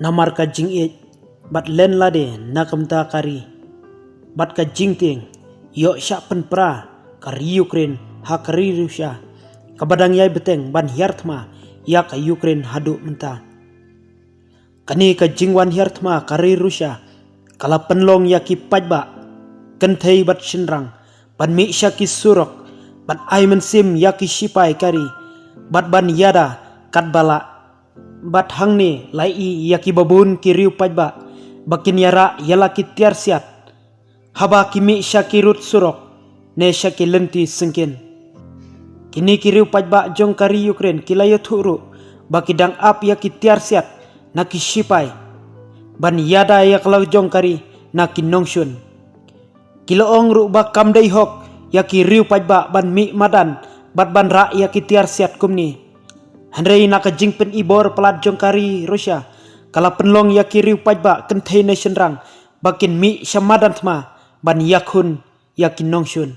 namar ka jing e bat len lade nakamta kari bat ka jing ting yo sya pen pra kari Ukraine ha kari Rusia kabadang yai beteng ban hiartma ya ka Ukraine hadu menta kani ka jingwan hiartma kari Rusia kala penlong ya ki pajba kenthei bat shinrang ban mi syaki surok bat aimen sim ya ki sipai kari bat ban yada kat bala bat hangni lai yaki babun ki riu pajba bakin yara yala ki tiar siat haba kimi syaki rut surok ne syaki lenti sengkin kini ki riu pajba jong kari Ukraine kilayo thuru baki dang ap yaki tiar siat naki sipai ban yada yak lau jong kari naki nongshun kiloong ru bak kamdai hok yaki riu pajba ban mi madan bat ban ra yaki tiar siat kumni handrei naka jingpen ibor pelat jongkari Rusia kala penlong yaki riu pajba kenthei nation rang bakin mi syamadan tma ban yakhun yakin nongshun